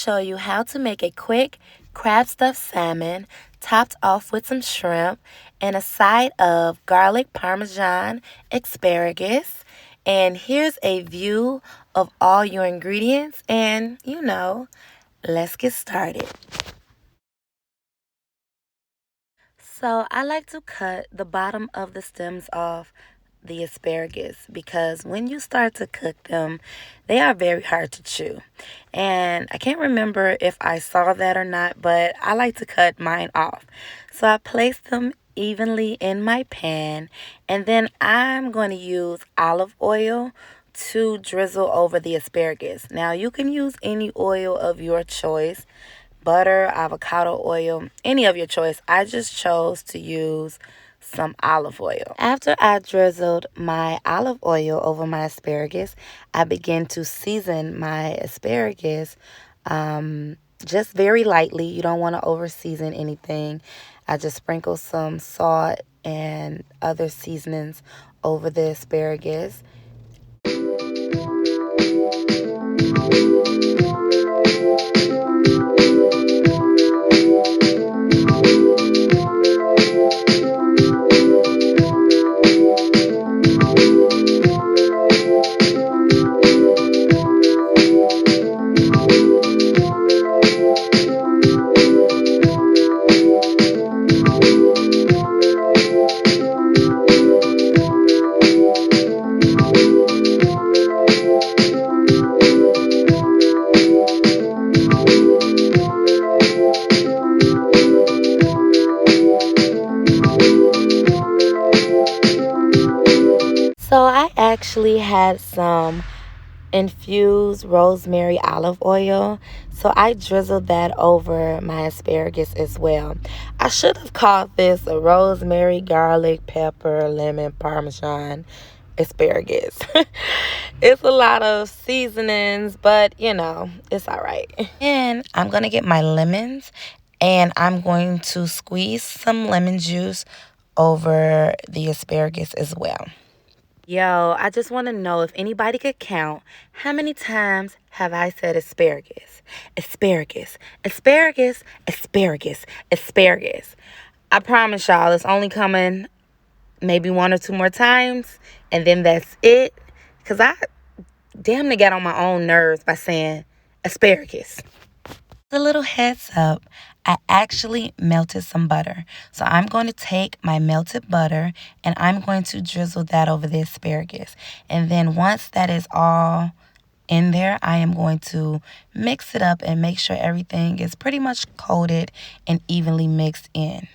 show you how to make a quick crab stuffed salmon topped off with some shrimp and a side of garlic parmesan asparagus. And here's a view of all your ingredients and, let's get started. So I like to cut the bottom of the stems off the asparagus because when you start to cook them, they are very hard to chew. And I can't remember if I saw that or not, but I like to cut mine off. So I place them evenly in my pan, and then I'm going to use olive oil to drizzle over the asparagus. Now you can use any oil of your choice, butter, avocado oil, any of your choice. I just chose to use some olive oil. After I drizzled my olive oil over my asparagus, I began to season my asparagus just very lightly. You don't want to over season anything. I just sprinkle some salt and other seasonings over the asparagus. So I actually had some infused rosemary olive oil. So I drizzled that over my asparagus as well. I should have called this a rosemary, garlic, pepper, lemon, parmesan asparagus. It's a lot of seasonings, but it's all right. And I'm going to get my lemons and I'm going to squeeze some lemon juice over the asparagus as well. Yo, I just want to know if anybody could count how many times have I said asparagus, asparagus, asparagus, asparagus, asparagus. I promise y'all it's only coming maybe one or two more times, and then that's it. Because I damn near got on my own nerves by saying asparagus. A little heads up, I actually melted some butter. So I'm going to take my melted butter and I'm going to drizzle that over the asparagus. And then once that is all in there, I am going to mix it up and make sure everything is pretty much coated and evenly mixed in.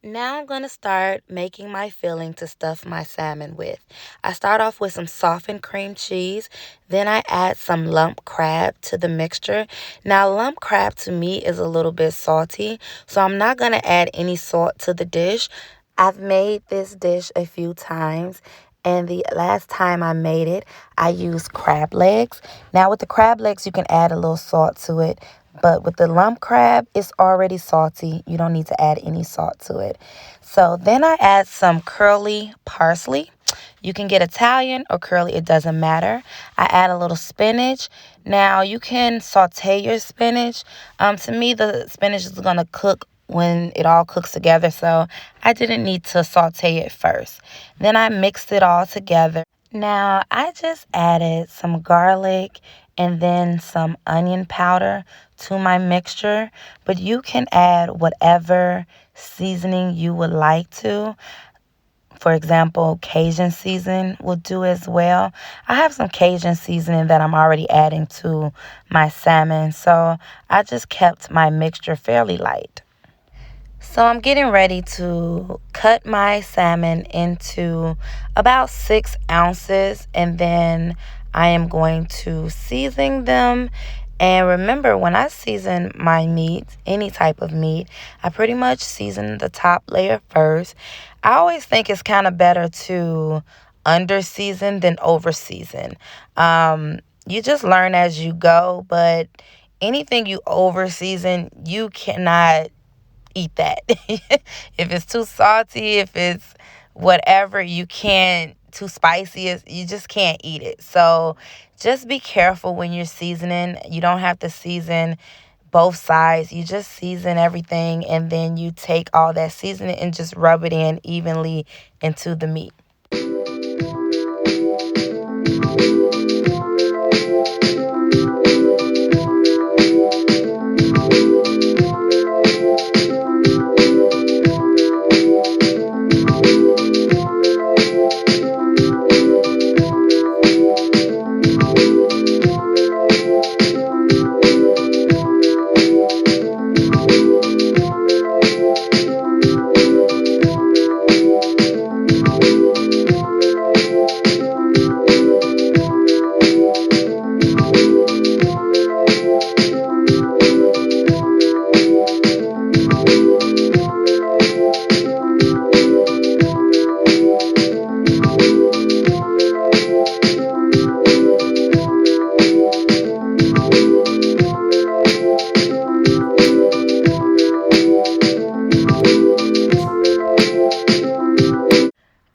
Now I'm going to start making my filling to stuff my salmon with. I start off with some softened cream cheese. Then I add some lump crab to the mixture. Now lump crab to me is a little bit salty, so I'm not going to add any salt to the dish. I've made this dish a few times, and the last time I made it, I used crab legs. Now with the crab legs, you can add a little salt to it. But with the lump crab, it's already salty. You don't need to add any salt to it. So then I add some curly parsley. You can get Italian or curly, it doesn't matter. I add a little spinach. Now you can saute your spinach. To me, the spinach is going to cook when it all cooks together. So I didn't need to saute it first. Then I mixed it all together. Now I just added some garlic and then some onion powder to my mixture, but you can add whatever seasoning you would like to. For example, Cajun seasoning will do as well. I have some Cajun seasoning that I'm already adding to my salmon, so I just kept my mixture fairly light. So I'm getting ready to cut my salmon into about 6 ounces, and then I am going to season them. And remember, when I season my meat, any type of meat, I pretty much season the top layer first. I always think it's kind of better to under season than over season. You just learn as you go, but anything you over season, you cannot eat that. If it's too salty, if it's whatever, you can't, too spicy, you just can't eat it. So just be careful when you're seasoning. You don't have to season both sides. You just season everything and then you take all that seasoning and just rub it in evenly into the meat.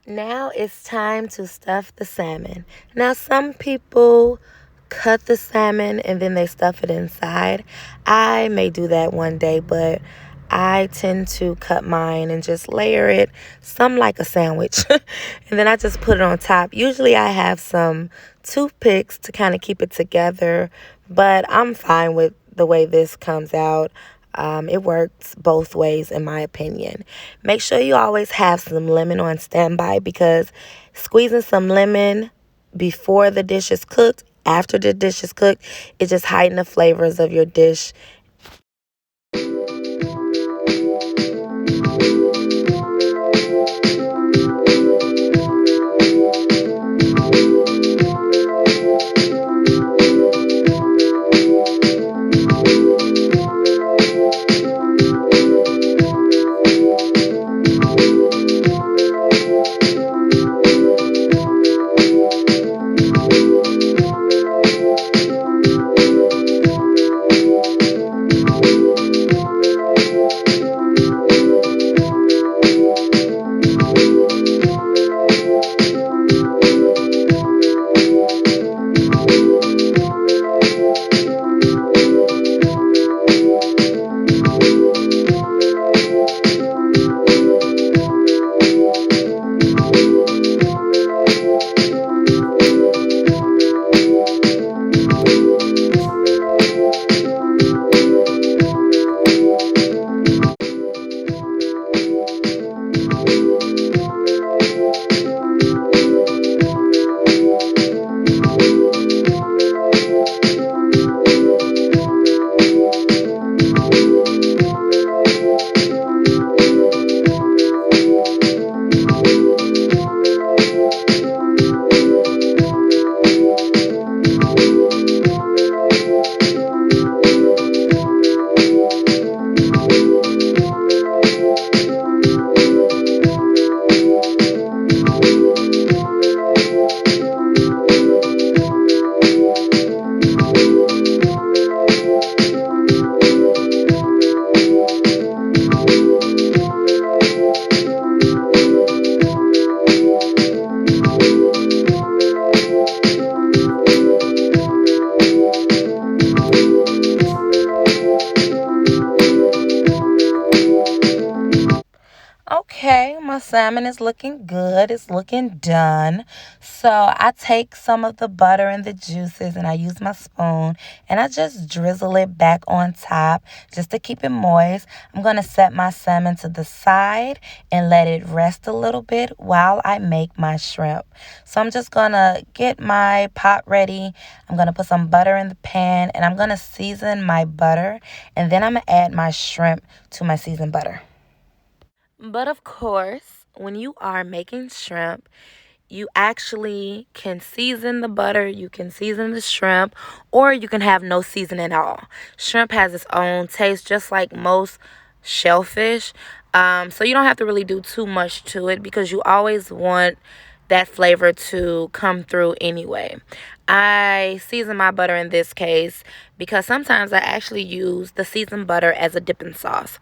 Now it's time to stuff the salmon. Now, some people cut the salmon and then they stuff it inside. I may do that one day, but I tend to cut mine and just layer it, some like a sandwich, and then I just put it on top. Usually I have some toothpicks to kind of keep it together, but I'm fine with the way this comes out. It works both ways, in my opinion. Make sure you always have some lemon on standby because squeezing some lemon before the dish is cooked, after the dish is cooked, it just heightens the flavors of your dish. Okay, my salmon is looking good. It's looking done. So I take some of the butter and the juices and I use my spoon and I just drizzle it back on top just to keep it moist. I'm going to set my salmon to the side and let it rest a little bit while I make my shrimp. So I'm just going to get my pot ready. I'm going to put some butter in the pan and I'm going to season my butter and then I'm going to add my shrimp to my seasoned butter. But of course, when you are making shrimp, you actually can season the butter, you can season the shrimp, or you can have no seasoning at all. Shrimp has its own taste, just like most shellfish. So you don't have to really do too much to it because you always want that flavor to come through anyway. I season my butter in this case because sometimes I actually use the seasoned butter as a dipping sauce.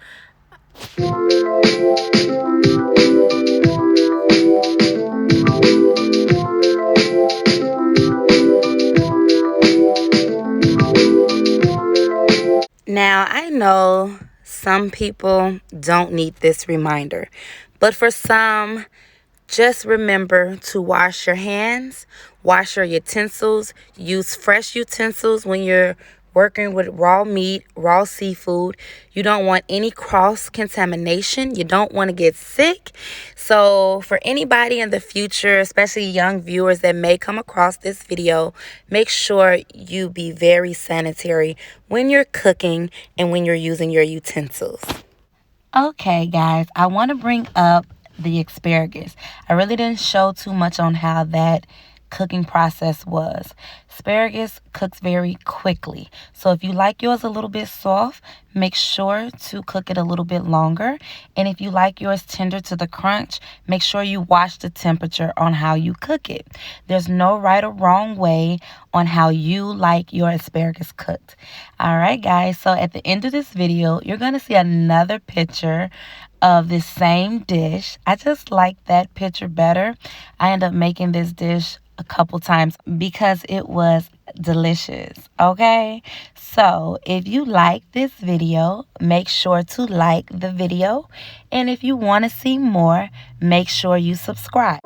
Now, I know some people don't need this reminder, but for some, just remember to wash your hands, wash your utensils, use fresh utensils when you're working with raw meat, raw seafood. You don't want any cross contamination. You don't want to get sick. So for anybody in the future, especially young viewers that may come across this video, make sure you be very sanitary when you're cooking and when you're using your utensils. Okay, guys, I want to bring up the asparagus. I really didn't show too much on how that cooking process was. Asparagus cooks very quickly. So if you like yours a little bit soft, make sure to cook it a little bit longer. And if you like yours tender to the crunch, make sure you watch the temperature on how you cook it. There's no right or wrong way on how you like your asparagus cooked. All right, guys. So at the end of this video, you're going to see another picture of this same dish. I just like that picture better. I end up making this dish a couple times because it was delicious. Okay, so if you like this video, make sure to like the video, and if you want to see more, make sure you subscribe.